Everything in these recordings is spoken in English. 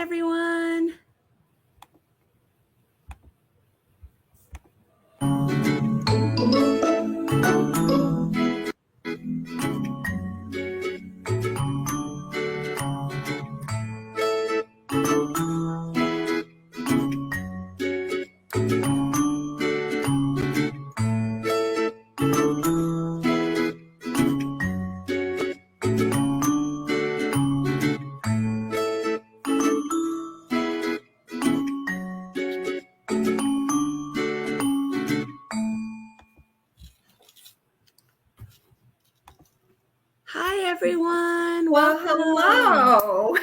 everyone. Hi, everyone. Well, hello.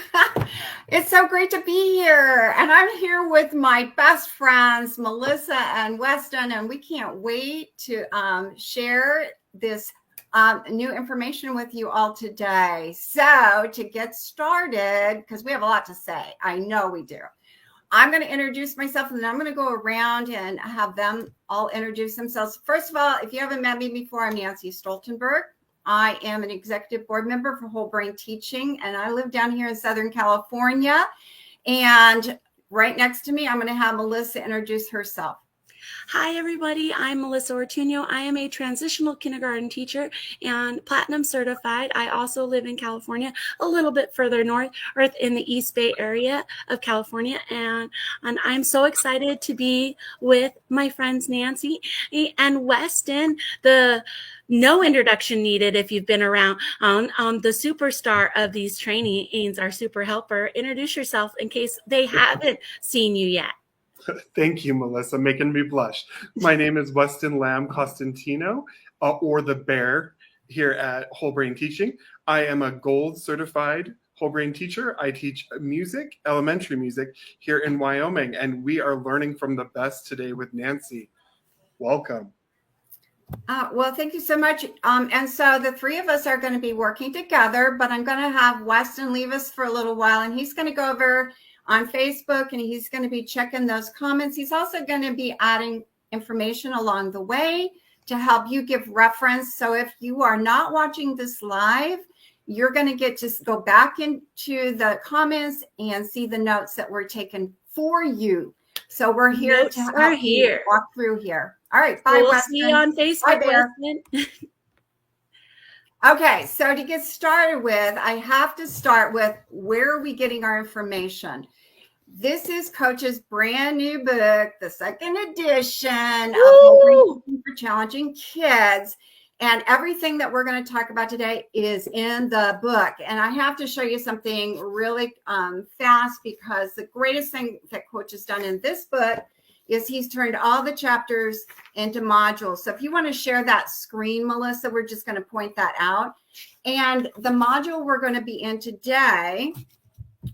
It's so great to be here. And I'm here with my best friends, Melissa and Weston, and we can't wait to share this new information with you all today. So to get started, because we have a lot to say, I know we do. I'm going to introduce myself and then I'm going to go around and have them all introduce themselves. First of all, if you haven't met me before, I'm Nancy Stoltenberg. I am an executive board member for Whole Brain Teaching, and I live down here in Southern California. And right next to me, I'm going to have Melissa introduce herself. Hi, everybody. I'm Melissa Ortuño. I am a transitional kindergarten teacher and platinum certified. I also live in California, a little bit further north, or in the East Bay area of California. And I'm so excited to be with my friends Nancy and Weston. No introduction needed if you've been around on the superstar of these trainings, our super helper. Introduce yourself in case they haven't seen you yet. Thank you, Melissa, making me blush. My name is Weston Lamb Costantino, or the Bear, here at Whole Brain Teaching. I am a gold certified whole brain teacher. I teach music, elementary music, here in Wyoming, and we are learning from the best today with Nancy. Welcome. Well, thank you so much. And so the three of us are going to be working together, but I'm going to have Weston leave us for a little while, and he's going to go over on Facebook, and he's going to be checking those comments. He's also going to be adding information along the way to help you give reference. So if you are not watching this live, you're going to get to go back into the comments and see the notes that were taken for you. So we're here to help you walk through here. All right. Bye, we'll Weston. See you on Facebook, Weston. Okay, so to get started with, I have to start with where are we getting our information? This is Coach's brand new book, the second edition of Whole Brain for Challenging Kids. And everything that we're going to talk about today is in the book. And I have to show you something really fast, because the greatest thing that Coach has done in this book is he's turned all the chapters into modules. So if you want to share that screen, Melissa, we're just going to point that out. And the module we're going to be in today,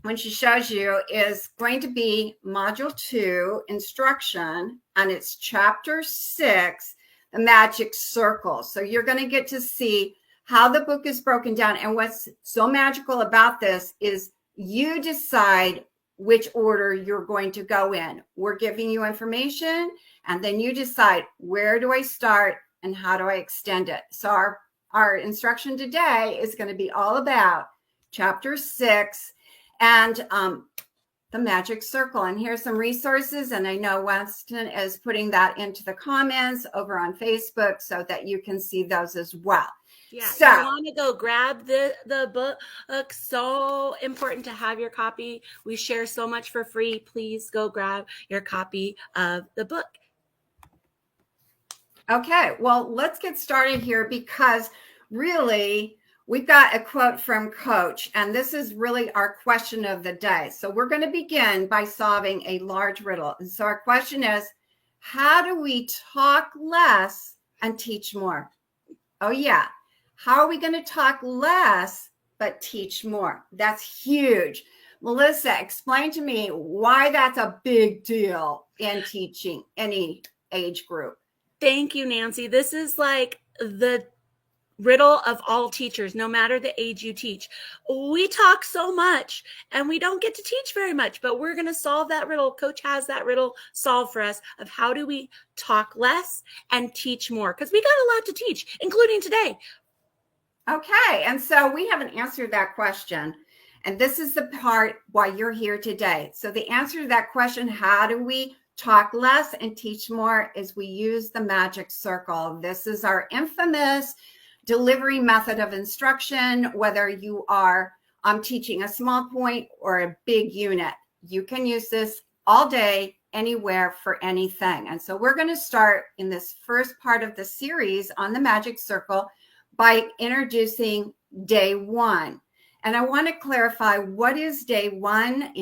when she shows you, is going to be module 2, instruction, and it's chapter 6, the magic circle. So you're going to get to see how the book is broken down. And what's so magical about this is you decide which order you're going to go in. We're giving you information, and then you decide, where do I start and how do I extend it? So our instruction today is going to be all about chapter 6 and the magic circle. And here's some resources, and I know Weston is putting that into the comments over on Facebook so that you can see those as well. Yeah, so you want to go grab the book. So important to have your copy. We share so much for free. Please go grab your copy of the book. Okay, well, let's get started here, because really we've got a quote from Coach, and this is really our question of the day. So we're going to begin by solving a large riddle. And so our question is, how do we talk less and teach more? Oh, yeah. How are we going to talk less but teach more? That's huge. Melissa, explain to me why that's a big deal in teaching any age group. Thank you, Nancy. This is like the riddle of all teachers, no matter the age you teach. We talk so much and we don't get to teach very much, but we're going to solve that riddle. Coach has that riddle solved for us of how do we talk less and teach more, because we got a lot to teach, including today. Okay, and so we haven't answered that question. And this is the part why you're here today. So the answer to that question, how do we talk less and teach more, is we use the magic circle. This is our infamous delivery method of instruction, whether you are teaching a small point or a big unit. You can use this all day, anywhere, for anything. And so we're going to start in this first part of the series on the magic circle by introducing day one. And I want to clarify, what is day one?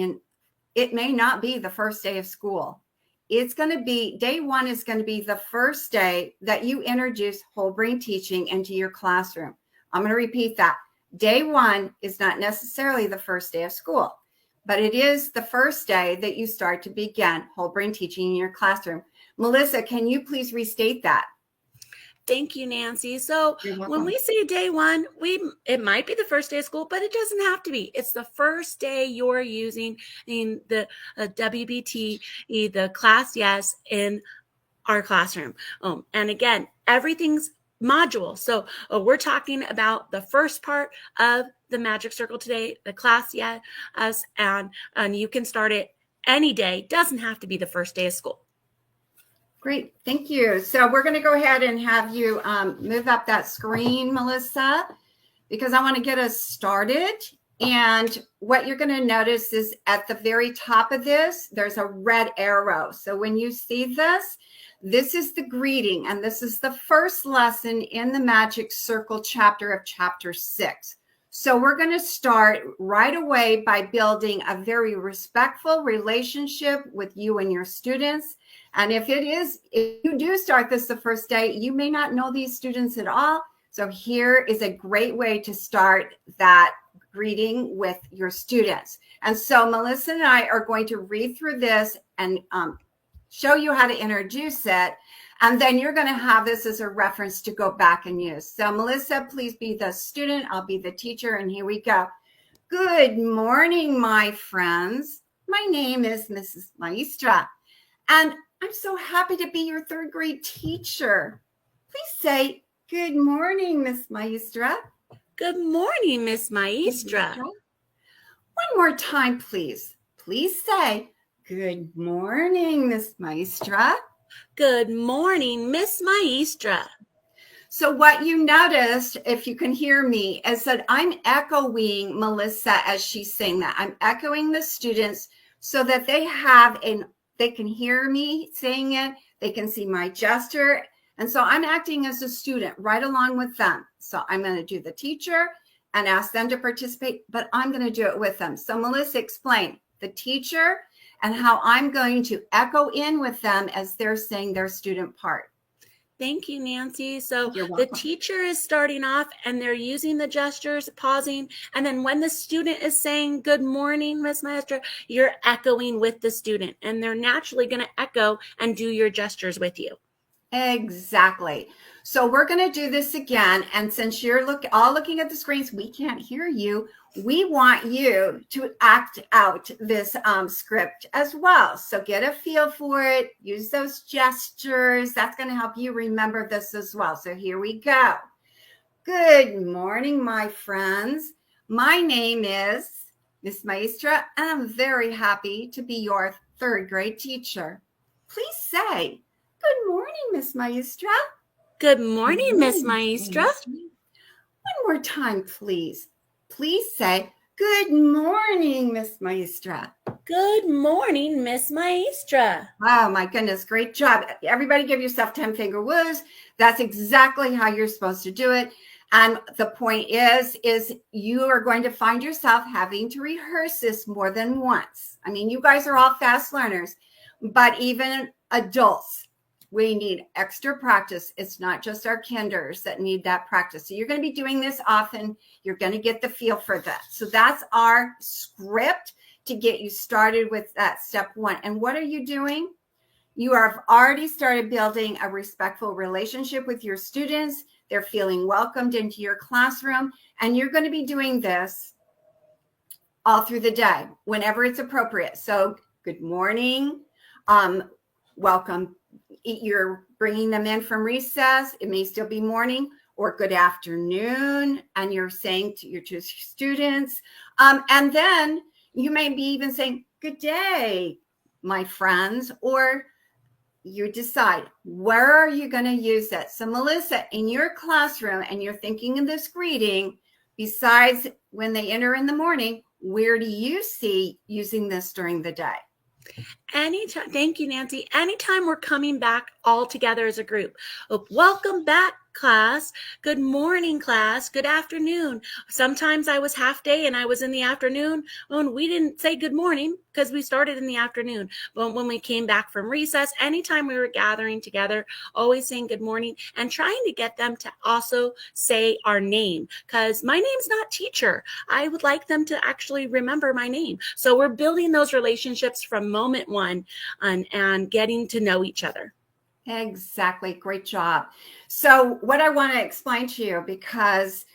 It may not be the first day of school. It's going to be, day one is going to be the first day that you introduce whole brain teaching into your classroom. I'm going to repeat that. Day one is not necessarily the first day of school, but it is the first day that you start to begin whole brain teaching in your classroom. Melissa, can you please restate that? Thank you, Nancy. So when we say day one, it might be the first day of school, but it doesn't have to be. It's the first day you're using in the WBT, the class yes, in our classroom. And again, everything's module. So we're talking about the first part of the magic circle today, the class yes, and you can start it any day. Doesn't have to be the first day of school. Great, thank you. So we're going to go ahead and have you move up that screen, Melissa, because I want to get us started. And what you're going to notice is at the very top of this, there's a red arrow. So when you see this, this is the greeting, and this is the first lesson in the Magic Circle chapter of chapter 6. So we're going to start right away by building a very respectful relationship with you and your students. And if you do start this the first day, you may not know these students at all. So here is a great way to start that greeting with your students. And so Melissa and I are going to read through this and show you how to introduce it. And then you're going to have this as a reference to go back and use. So Melissa, please be the student. I'll be the teacher. And here we go. Good morning, my friends. My name is Mrs. Maestra, and I'm so happy to be your third grade teacher. Please say, good morning, Miss Maestra. Good morning, Miss Maestra. One more time, please. Please say, good morning, Miss Maestra. Good morning, Miss Maestra. So what you noticed, if you can hear me, is that I'm echoing Melissa as she's saying that. I'm echoing the students so that they can hear me saying it. They can see my gesture. And so I'm acting as a student right along with them. So I'm going to do the teacher and ask them to participate, but I'm going to do it with them. So Melissa, explain the teacher and how I'm going to echo in with them as they're saying their student part. Thank you, Nancy. So the teacher is starting off and they're using the gestures, pausing. And then when the student is saying, good morning, Miss Maestra, you're echoing with the student. And they're naturally going to echo and do your gestures with you. Exactly. So we're going to do this again. And since you're all looking at the screens, we can't hear you. We want you to act out this script as well. So get a feel for it. Use those gestures. That's going to help you remember this as well. So here we go. Good morning, my friends. My name is Miss Maestra, and I'm very happy to be your third grade teacher. Please say, good morning, Miss Maestra. Good morning, Miss Maestra. One more time, please. Please say, good morning, Miss Maestra. Good morning, Miss Maestra. Oh, my goodness. Great job. Everybody give yourself 10-finger woos. That's exactly how you're supposed to do it. And the point is you are going to find yourself having to rehearse this more than once. I mean, you guys are all fast learners, but even adults, we need extra practice. It's not just our kinders that need that practice. So you're going to be doing this often. You're going to get the feel for that. So that's our script to get you started with that step one. And what are you doing? You have already started building a respectful relationship with your students. They're feeling welcomed into your classroom. And you're going to be doing this all through the day, whenever it's appropriate. So good morning. Welcome. You're bringing them in from recess. It may still be morning. or good afternoon, and you're saying to your two students, and then you may be even saying, good day, my friends, or you decide where are you going to use it. So Melissa, in your classroom, and you're thinking of this greeting, besides when they enter in the morning, where do you see using this during the day? Anytime, thank you, Nancy. Anytime we're coming back all together as a group. Oh, welcome back, class. Good morning, class. Good afternoon. Sometimes I was half day and I was in the afternoon. And we didn't say good morning because we started in the afternoon. But when we came back from recess, anytime we were gathering together, always saying good morning and trying to get them to also say our name, because my name's not teacher. I would like them to actually remember my name. So we're building those relationships from moment one and getting to know each other. Exactly. Great job. So what I want to explain to you, because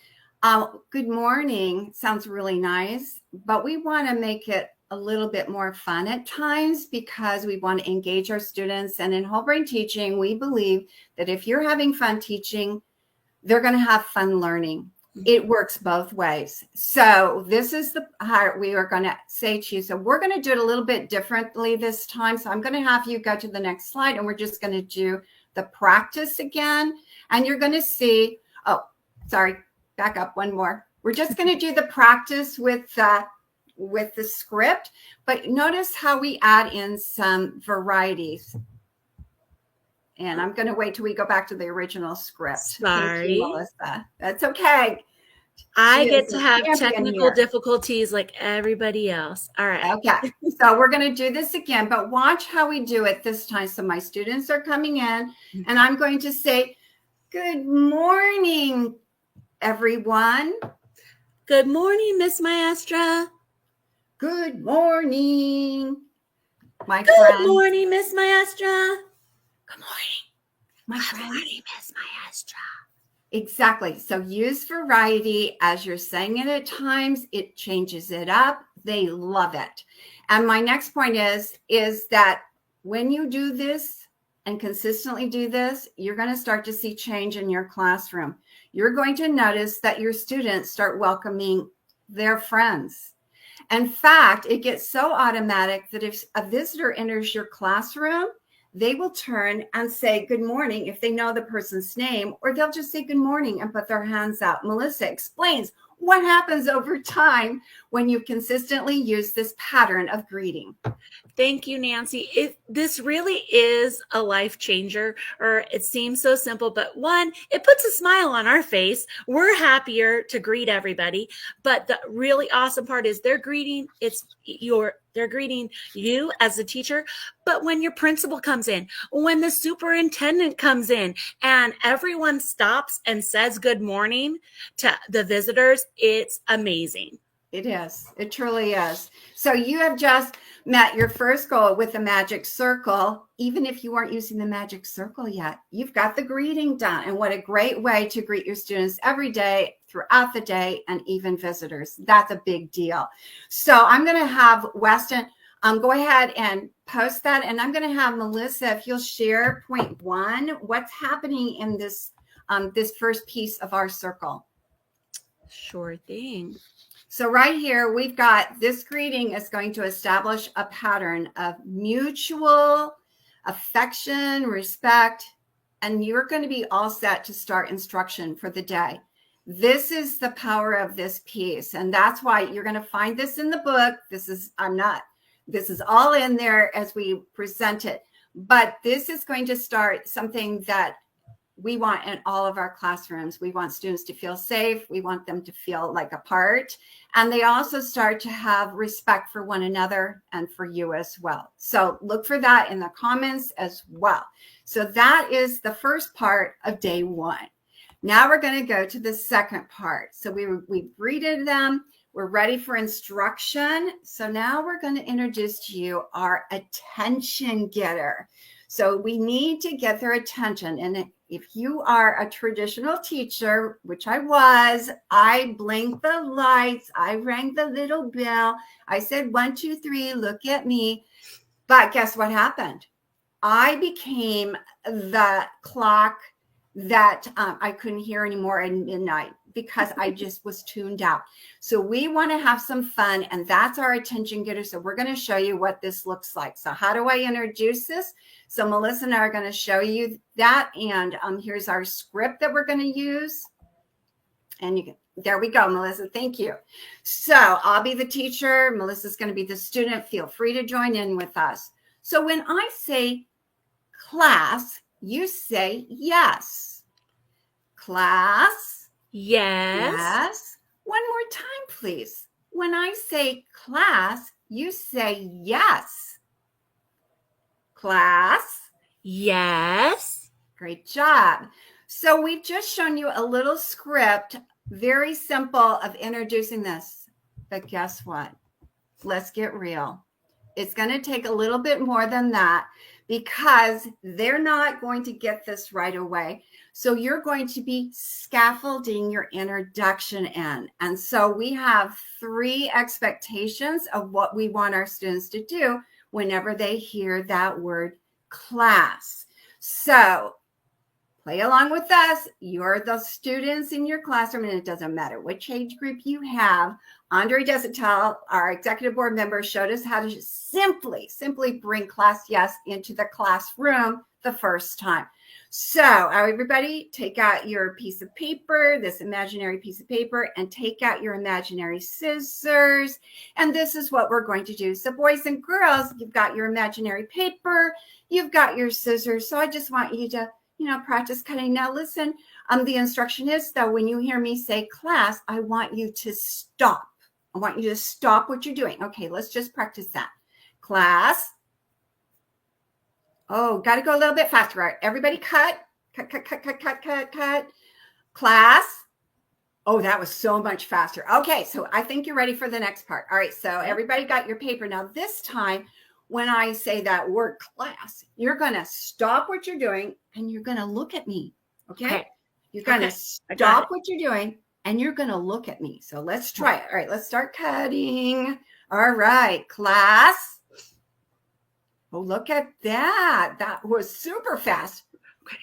good morning sounds really nice, but we want to make it a little bit more fun at times because we want to engage our students. And in whole brain teaching, we believe that if you're having fun teaching, they're going to have fun learning. It works both ways. So this is the part we are going to say to you. So we're going to do it a little bit differently this time. So I'm going to have you go to the next slide, and we're just going to do the practice again. And you're going to see, oh, sorry, back up one more. We're just going to do the practice with the script, but notice how we add in some varieties. And I'm going to wait till we go back to the original script. Sorry. Thank you, Melissa. That's okay. I get to have technical difficulties like everybody else. All right. Okay. So we're going to do this again, but watch how we do it this time. So my students are coming in, and I'm going to say, good morning, everyone. Good morning, Miss Maestra. Good morning, my friend. friend. Good morning, Miss Maestra. Good morning, my Good friend. morning, Miss Maestra. Exactly. So use variety as you're saying it at times. It changes it up. They love it. And my next point is that when you do this and consistently do this, you're going to start to see change in your classroom. You're going to notice that your students start welcoming their friends. In fact, it gets so automatic that if a visitor enters your classroom, they will turn and say good morning if they know the person's name, or they'll just say good morning and put their hands out. Melissa explains what happens over time when you consistently use this pattern of greeting. Thank you, Nancy. This really is a life changer, or it seems so simple, but one, it puts a smile on our face. We're happier to greet everybody. But the really awesome part is they're greeting you as a teacher. But when your principal comes in, when the superintendent comes in, and everyone stops and says good morning to the visitors, it's amazing. It is. It truly is. So you have just met your first goal with the magic circle. Even if you weren't using the magic circle yet, you've got the greeting done. And what a great way to greet your students every day, throughout the day, and even visitors. That's a big deal. So I'm going to have Weston go ahead and post that. And I'm going to have Melissa, if you'll share point 1, what's happening in this, this first piece of our circle. Sure thing. So right here, we've got this greeting is going to establish a pattern of mutual affection, respect, and you're going to be all set to start instruction for the day. This is the power of this piece. And that's why you're going to find this in the book. This is all in there as we present it. But this is going to start something that we want in all of our classrooms. We want students to feel safe. We want them to feel like a part. And they also start to have respect for one another and for you as well. So look for that in the comments as well. So that is the first part of day 1. Now we're going to go to the second part. So we greeted them. We're ready for instruction. So now we're going to introduce to you our attention getter. So we need to get their attention. And if you are a traditional teacher, which I was, I blinked the lights, I rang the little bell, I said 1, 2, 3, look at me. But guess what happened? I became the clock that I couldn't hear anymore at midnight because I just was tuned out. So we want to have some fun, and that's our attention getter. So we're going to show you what this looks like. So how do I introduce this? So Melissa and I are going to show you that, and here's our script that we're going to use. And you can, there we go, Melissa. Thank you. So I'll be the teacher. Melissa's going to be the student. Feel free to join in with us. So when I say class, you say yes. Class. Yes. Yes. One more time, please. When I say class, you say yes. Class. Yes. Great job. So we've just shown you a little script, very simple, of introducing this. But guess what? Let's get real. It's going to take a little bit more than that because they're not going to get this right away. So you're going to be scaffolding your introduction in. And so we have 3 expectations of what we want our students to do whenever they hear that word class. So play along with us. You're the students in your classroom, and it doesn't matter which age group you have. Andre Desautels, our executive board member, showed us how to simply bring class yes into the classroom the first time. So everybody take out your piece of paper, this imaginary piece of paper, and take out your imaginary scissors. And this is what we're going to do. So boys and girls, you've got your imaginary paper, you've got your scissors. So I just want you to practice cutting. Now listen, the instruction is, though, when you hear me say class, I want you to stop. I want you to stop what you're doing. Okay, let's just practice that. Class. Oh, got to go a little bit faster. All right, everybody cut. Cut. Class. Oh, that was so much faster. Okay, so I think you're ready for the next part. All right, so everybody got your paper. Now this time, when I say that word class, you're going to stop what you're doing and you're going to look at me. Okay? You're going to stop what you're doing and you're going to look at me. So let's try it. All right, let's start cutting. All right, class. Oh, look at that. That was super fast. Okay.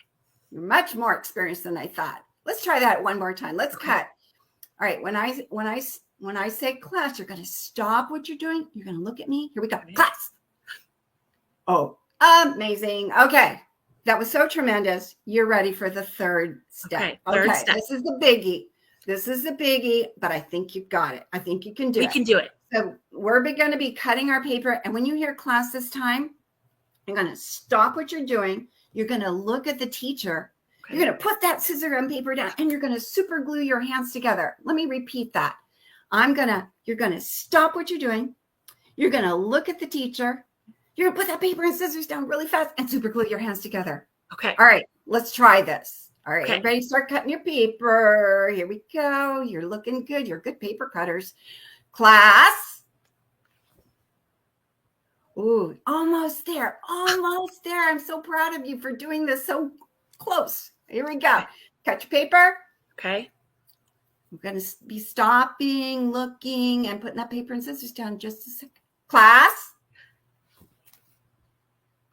You're much more experienced than I thought. Let's try that one more time. Let's cut. All right, when I say class, you're going to stop what you're doing. You're going to look at me. Here we go. Class. Oh, amazing. Okay. That was so tremendous. You're ready for the third step. Okay, third step. This is the biggie. This is the biggie, but I think you've got it. I think you can do it. We can do it. So we're going to be cutting our paper. And when you hear class this time, you're going to stop what you're doing. You're going to look at the teacher. Okay. You're going to put that scissor and paper down, and you're going to super glue your hands together. Let me repeat that. You're going to stop what you're doing. You're going to look at the teacher. You're going to put that paper and scissors down really fast and super glue your hands together. Okay. All right, let's try this. All right, okay. Everybody start cutting your paper. Here we go. You're looking good. You're good paper cutters. Class. Ooh, almost there. Almost there. I'm so proud of you for doing this so close. Here we go. Cut your paper. Okay. I'm going to be stopping, looking, and putting that paper and scissors down just a second. Class.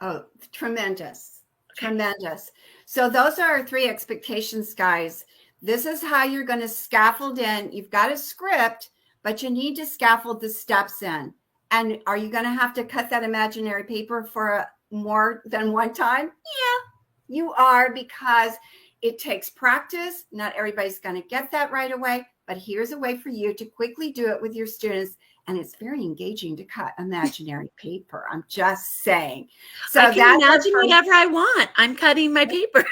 Oh, tremendous. Tremendous. So those are our 3 expectations, guys. This is how you're going to scaffold in. You've got a script, but you need to scaffold the steps in. And are you going to have to cut that imaginary paper for more than one time? Yeah, you are, because it takes practice. Not everybody's going to get that right away, but here's a way for you to quickly do it with your students. And it's very engaging to cut imaginary paper. I'm just saying. So I can imagine whatever I want. I'm cutting my paper.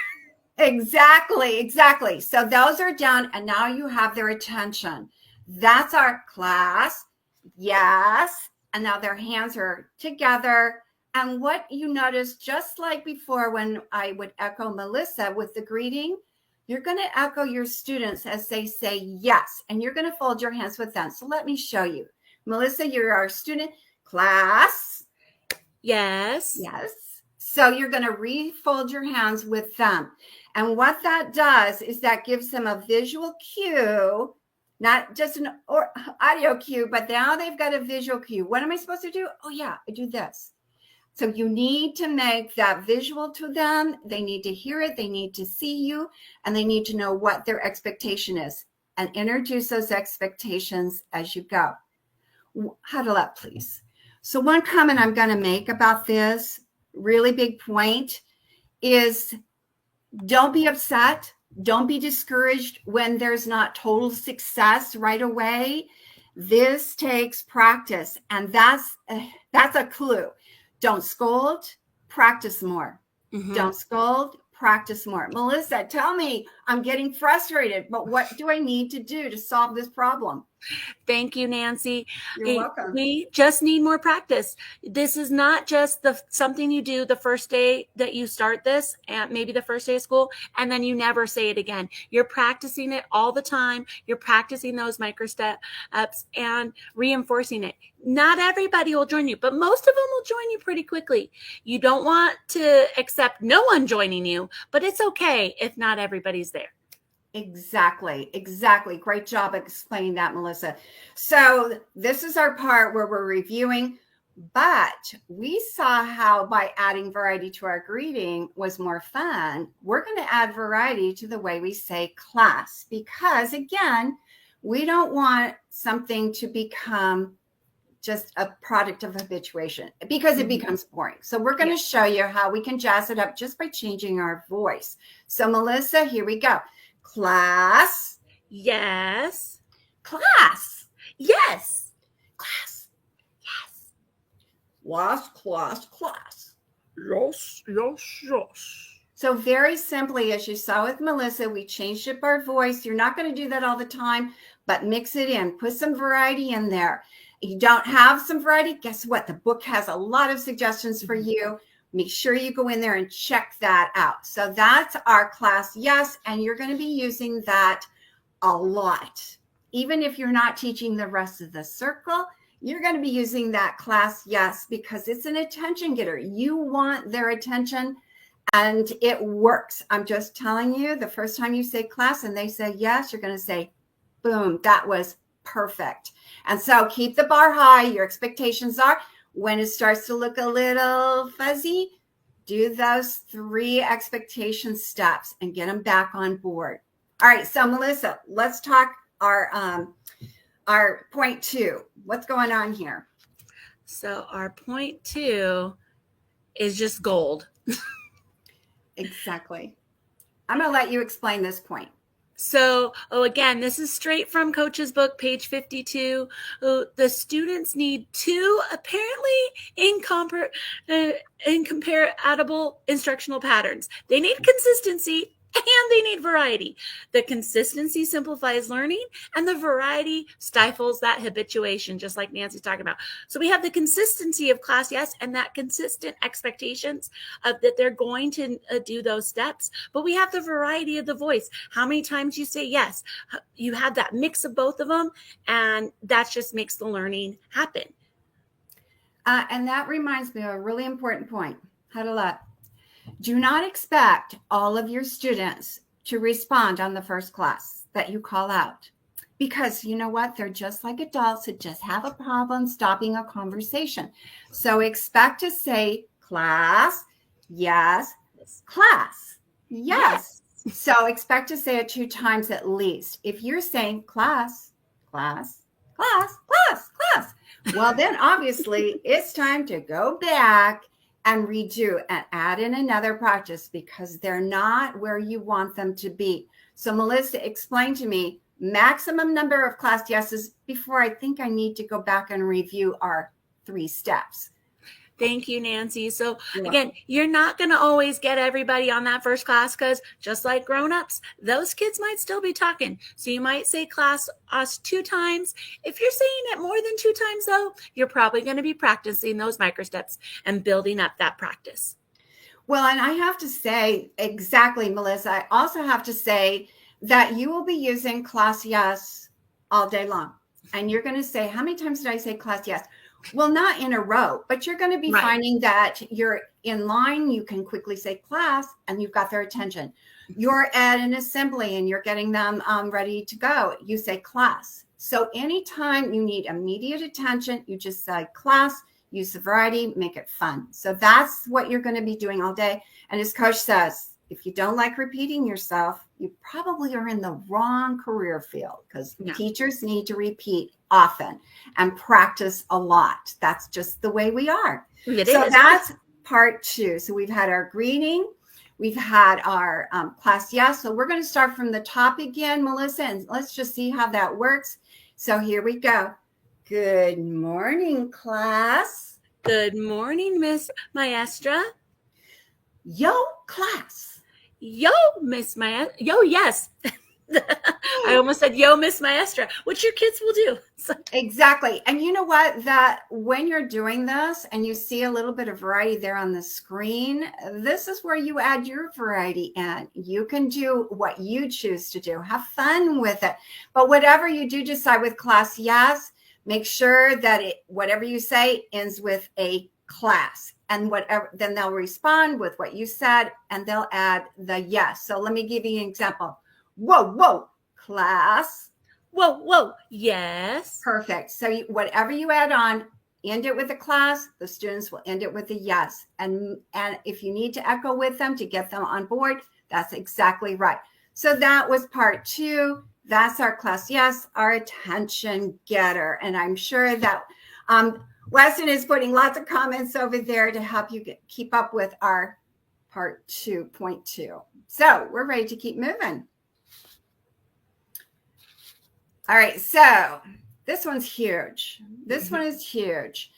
Exactly. So those are done, and now you have their attention. That's our class. Yes. And now their hands are together. And what you notice, just like before when I would echo Melissa with the greeting, you're going to echo your students as they say yes. And you're going to fold your hands with them. So let me show you. Melissa, you're our student. Class. Yes. Yes. So you're going to refold your hands with them. And what that does is that gives them a visual cue, not just an audio cue, but now they've got a visual cue. What am I supposed to do? Oh, yeah, I do this. So you need to make that visual to them. They need to hear it. They need to see you, and they need to know what their expectation is, and introduce those expectations as you go. Huddle up, please. So one comment I'm going to make about this really big point is don't be upset. Don't be discouraged when there's not total success right away. This takes practice, and that's a clue. Don't scold, practice more. Mhm. Don't scold, practice more. Melissa, tell me, I'm getting frustrated, but what do I need to do to solve this problem? Thank you, Nancy. You're welcome. We just need more practice. This is not just something you do the first day that you start this, and maybe the first day of school, and then you never say it again. You're practicing it all the time. You're practicing those micro steps and reinforcing it. Not everybody will join you, but most of them will join you pretty quickly. You don't want to accept no one joining you, but it's okay if not everybody's there. Exactly. Great job explaining that, Melissa. So this is our part where we're reviewing, but we saw how by adding variety to our greeting was more fun. We're going to add variety to the way we say class, because again, we don't want something to become just a product of habituation, because it becomes boring. So we're going to show you how we can jazz it up just by changing our voice. So Melissa, here we go. Class. Yes. Class. Yes. Class. Yes. Class. Yes. So very simply, as you saw with Melissa, we changed up our voice. You're not going to do that all the time, but mix it in. Put some variety in there. If you don't have some variety, guess what? The book has a lot of suggestions for you. Make sure you go in there and check that out. So that's our class yes, and you're going to be using that a lot. Even if you're not teaching the rest of the circle, you're going to be using that class yes, because it's an attention getter. You want their attention, and it works. I'm just telling you, the first time you say class and they say yes, you're going to say, boom, that was perfect. And so keep the bar high. Your expectations are, when it starts to look a little fuzzy, do those 3 expectation steps and get them back on board. All right, so Melissa, let's talk our point 2. What's going on here? So our point 2 is just gold. Exactly. I'm going to let you explain this point. So, again, this is straight from Coach's book, page 52. The students need 2 apparently incomparable instructional patterns. They need consistency and they need variety. The consistency simplifies learning, and the variety stifles that habituation, just like Nancy's talking about. So we have the consistency of class yes, and that consistent expectations of that they're going to do those steps. But we have the variety of the voice. How many times you say yes? You have that mix of both of them, and that just makes the learning happen. And that reminds me of a really important point. Huddle up. Do not expect all of your students to respond on the first class that you call out, because you know what? They're just like adults that just have a problem stopping a conversation. So expect to say class, yes, class, yes. So expect to say it 2 times at least. If you're saying class, well, then obviously it's time to go back and redo and add in another practice, because they're not where you want them to be. So Melissa, explain to me maximum number of class yeses before I think I need to go back and review our 3 steps. Thank you, Nancy. So again, you're not going to always get everybody on that first class, because just like grown-ups, those kids might still be talking. So you might say class us 2 times. If you're saying it more than 2 times, though, you're probably going to be practicing those micro steps and building up that practice. Well, and I have to say, exactly, Melissa, I also have to say that you will be using class yes all day long. And you're going to say, how many times did I say class yes? Well, not in a row, but you're going to be finding that you're in line. You can quickly say class and you've got their attention. You're at an assembly and you're getting them ready to go. You say class. So anytime you need immediate attention, you just say class. use the variety, make it fun. So that's what you're going to be doing all day. And as Coach says, if you don't like repeating yourself, you probably are in the wrong career field, because teachers need to repeat often and practice a lot. That's just the way we are. That's part 2. So we've had our greeting. We've had our class yes. So we're going to start from the top again, Melissa, and let's just see how that works. So here we go. Good morning, class. Good morning, Miss Maestra. Yo, class. Yo, Miss Maestra. Yo, yes. I almost said, yo, Miss Maestra, which your kids will do. Exactly. And you know what? That when you're doing this and you see a little bit of variety there on the screen, this is where you add your variety in. You can do what you choose to do. Have fun with it. But whatever you do decide with class yes, make sure that whatever you say ends with a class. And whatever, then they'll respond with what you said and they'll add the yes. So let me give you an example. Whoa, whoa, class. Whoa, whoa, yes. Perfect. So whatever you add on, end it with a class. The students will end it with a yes. And if you need to echo with them to get them on board, that's exactly right. So that was part 2. That's our class yes, our attention getter. And I'm sure that Weston is putting lots of comments over there to help you keep up with our part 2.2. So we're ready to keep moving. All right, so this one's huge. This one is huge.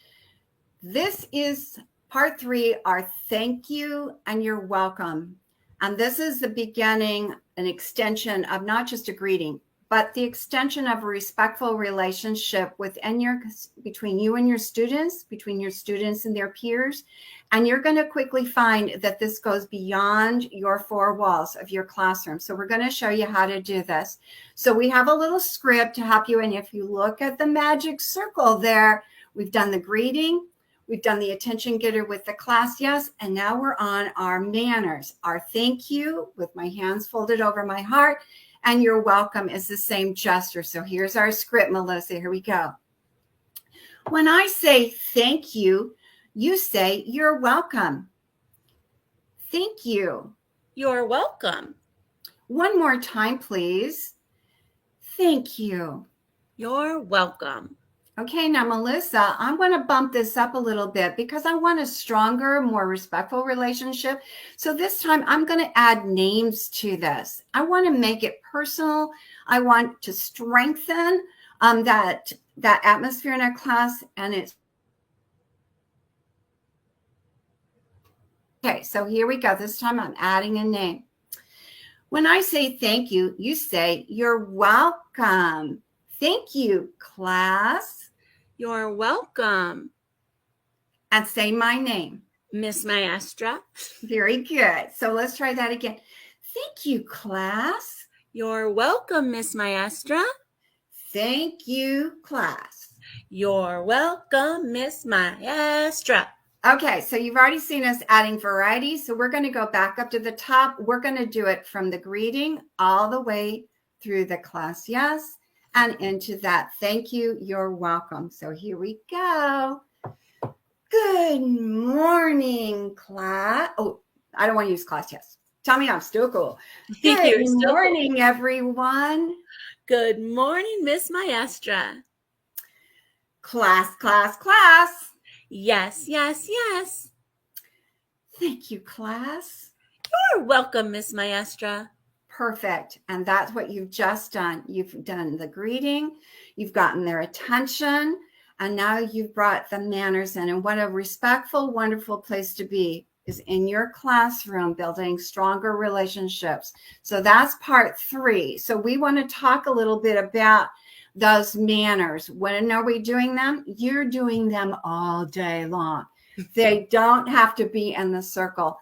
This is part 3, our thank you and you're welcome. And this is the beginning, an extension of not just a greeting, but the extension of a respectful relationship between you and your students, between your students and their peers. And you're going to quickly find that this goes beyond your 4 walls of your classroom. So we're going to show you how to do this. So we have a little script to help you. And if you look at the magic circle there, we've done the greeting, we've done the attention getter with the class yes, and now we're on our manners, our thank you with my hands folded over my heart, and you're welcome is the same gesture. So here's our script, Melissa. Here we go. When I say thank you, you say you're welcome. Thank you. You're welcome. One more time, please. Thank you. You're welcome. Okay, now, Melissa, I'm going to bump this up a little bit because I want a stronger, more respectful relationship. So this time I'm going to add names to this. I want to make it personal. I want to strengthen that atmosphere in our class. And it's okay. So here we go. This time I'm adding a name. When I say thank you, you say you're welcome. Thank you, class. You're welcome. And say my name. Miss Maestra. Very good. So let's try that again. Thank you, class. You're welcome, Miss Maestra. Thank you, class. You're welcome, Miss Maestra. Okay, so you've already seen us adding variety. So we're going to go back up to the top. We're going to do it from the greeting all the way through the class yes, and into that thank you, you're welcome. So here we go. Good morning, class. Oh, I don't want to use class yes. Tell me I'm still cool. Good morning, everyone. Good morning, Miss Maestra. Class, class, class. Yes, yes, yes. Thank you, class. You're welcome, Miss Maestra. Perfect. And that's what you've just done. You've done the greeting, you've gotten their attention, and now you've brought the manners in. And what a respectful, wonderful place to be is in your classroom, building stronger relationships. So that's part 3. So we want to talk a little bit about those manners. When are we doing them? You're doing them all day long. They don't have to be in the circle.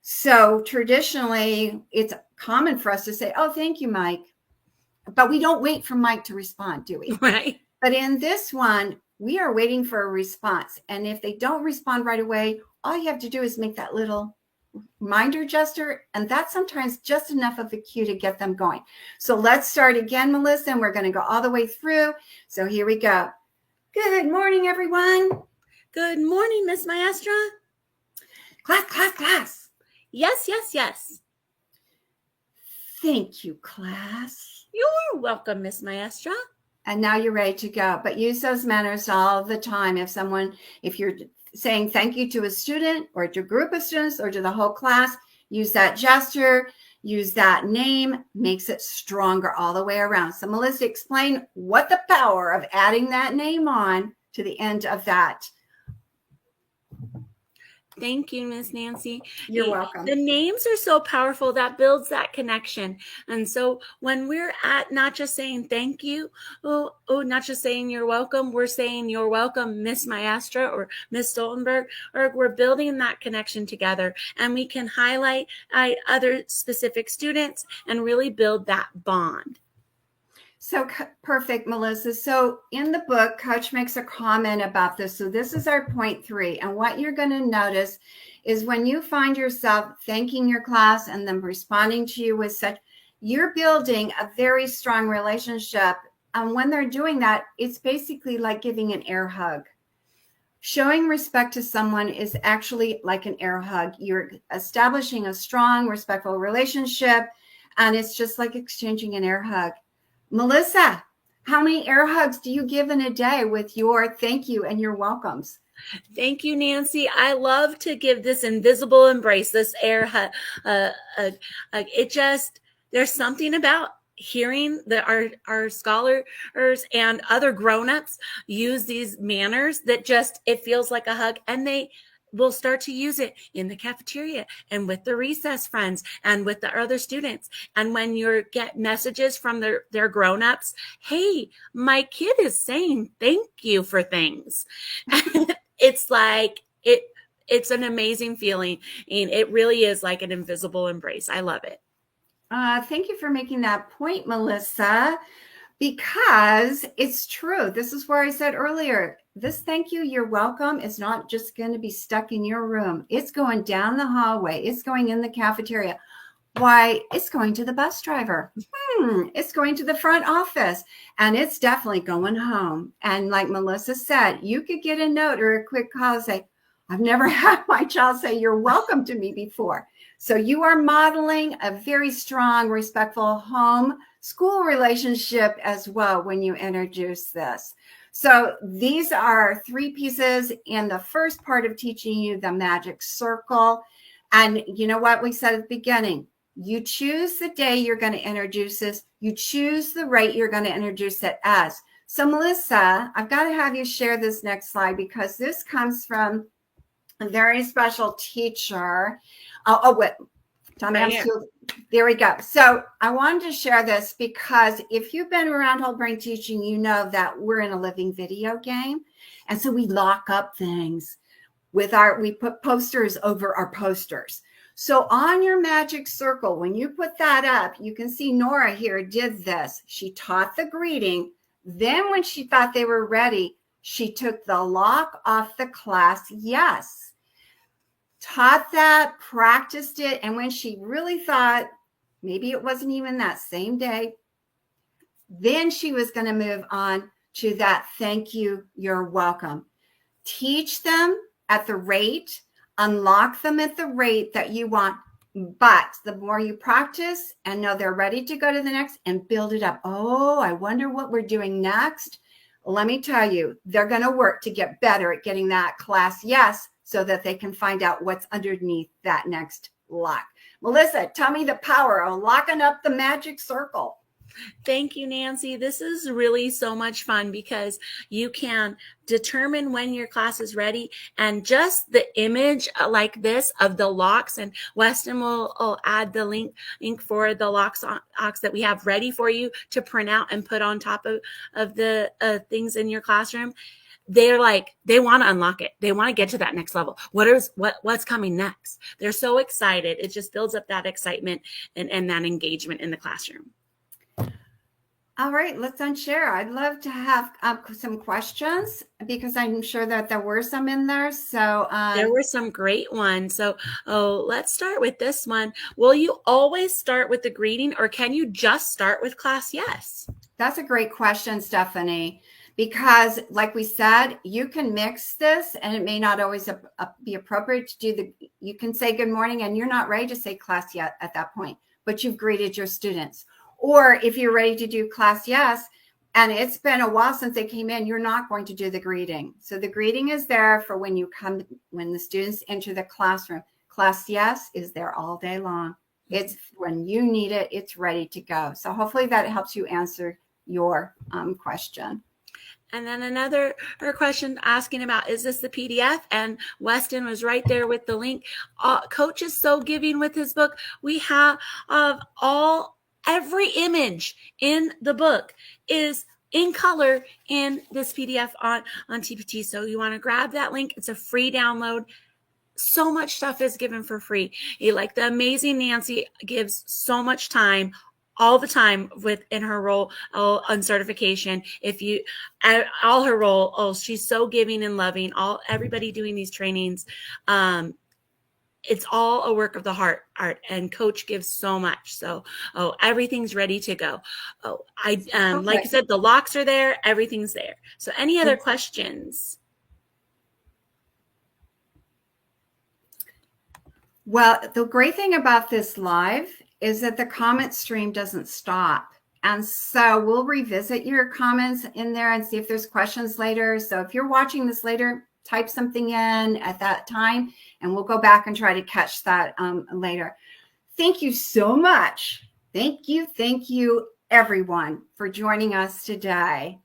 So traditionally, it's common for us to say, oh, thank you, Mike. But we don't wait for Mike to respond, do we? Right. But in this one, we are waiting for a response. And if they don't respond right away, all you have to do is make that little reminder gesture. And that's sometimes just enough of a cue to get them going. So let's start again, Melissa, and we're going to go all the way through. So here we go. Good morning, everyone. Good morning, Miss Maestra. Class, class, class. Yes, yes, yes. Thank you, class. You're welcome, Miss Maestra. And now you're ready to go. But use those manners all the time. If you're saying thank you to a student or to a group of students or to the whole class, use that gesture, use that name, makes it stronger all the way around. So Melissa, explain what the power of adding that name on to the end of that. Thank you, Miss Nancy. You're welcome. The names are so powerful that builds that connection. And so when we're at not just saying thank you, not just saying you're welcome, we're saying you're welcome, Miss Maestra or Miss Stoltenberg, or we're building that connection together. And we can highlight other specific students and really build that bond. So perfect, Melissa. So in the book, Coach makes a comment about this. So this is our point 3. And what you're going to notice is when you find yourself thanking your class and them responding to you with such, you're building a very strong relationship. And when they're doing that, it's basically like giving an air hug. Showing respect to someone is actually like an air hug. You're establishing a strong, respectful relationship. And it's just like exchanging an air hug. Melissa, how many air hugs do you give in a day with your thank you and your welcomes? Thank you, Nancy. I love to give this invisible embrace, this air hug. There's something about hearing our scholars and other grown-ups use these manners that just, it feels like a hug, and they will start to use it in the cafeteria and with the recess friends and with the other students. And when you get messages from their grown-ups, hey, my kid is saying thank you for things. It's like, it's an amazing feeling. And it really is like an invisible embrace. I love it. Thank you for making that point, Melissa, because it's true. This is where I said earlier, this thank you, you're welcome is not just going to be stuck in your room. It's going down the hallway. It's going in the cafeteria. Why? It's going to the bus driver. It's going to the front office. And it's definitely going home. And like Melissa said, you could get a note or a quick call and say, I've never had my child say you're welcome to me before. So you are modeling a very strong, respectful home school relationship as well when you introduce this. So these are 3 pieces in the first part of teaching you the magic circle. And you know what we said at the beginning? You choose the day you're going to introduce this. You choose the rate you're going to introduce it as. So Melissa, I've got to have you share this next slide because this comes from a very special teacher. There we go. So I wanted to share this because if you've been around whole brain teaching, you know that we're in a living video game. And so we lock up things we put posters over our posters. So on your magic circle, when you put that up, you can see Nora here did this. She taught the greeting. Then when she thought they were ready, she took the lock off the class yes. Taught that, practiced it, and when she really thought maybe it wasn't even that same day, then she was going to move on to that thank you, you're welcome. Teach them at the rate, unlock them at the rate that you want, but the more you practice and know they're ready to go to the next and build it up. Oh, I wonder what we're doing next. Let me tell you, they're going to work to get better at getting that class yes, so that they can find out what's underneath that next lock. Melissa, tell me the power of locking up the magic circle. Thank you, Nancy. This is really so much fun because you can determine when your class is ready, and just the image like this of the locks, and Weston will add the link for the locks that we have ready for you to print out and put on top of the things in your classroom. They're like, they want to unlock it. They want to get to that next level. What's coming next? They're so excited. It just builds up that excitement and that engagement in the classroom. All right, let's unshare. I'd love to have some questions because I'm sure that there were some in there. So there were some great ones. So let's start with this one. Will you always start with the greeting, or can you just start with class yes? That's a great question, Stephanie. because like we said, you can mix this and it may not always be appropriate to do you can say good morning and you're not ready to say class yet at that point, but you've greeted your students. Or if you're ready to do class yes, and it's been a while since they came in, you're not going to do the greeting. So the greeting is there for when the students enter the classroom. Class yes is there all day long. It's when you need it, it's ready to go. So hopefully that helps you answer your question. And then another question asking about, is this the PDF? And Weston was right there with the link. Coach is so giving with his book. We have every image in the book is in color in this PDF on TPT. So you want to grab that link. It's a free download. So much stuff is given for free. Like the amazing Nancy gives so much time all the time in her role on certification. All her role, she's so giving and loving. Everybody doing these trainings, it's all a work of the heart, and Coach gives so much. So, everything's ready to go. Like I said, the locks are there. Everything's there. So, any other questions? Well, the great thing about this live is that the comment stream doesn't stop. And so we'll revisit your comments in there and see if there's questions later. So if you're watching this later, type something in at that time and we'll go back and try to catch that later. Thank you so much. Thank you, everyone, for joining us today.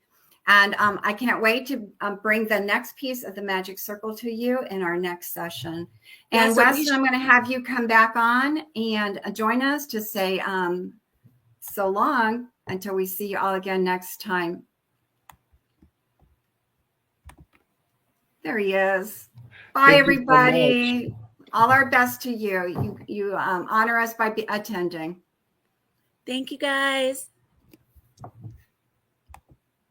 And I can't wait to bring the next piece of the Magic Circle to you in our next session. And Weston, I'm going to have you come back on and join us to say so long until we see you all again next time. There he is. Bye, everybody. So all our best to you. You honor us by attending. Thank you, guys.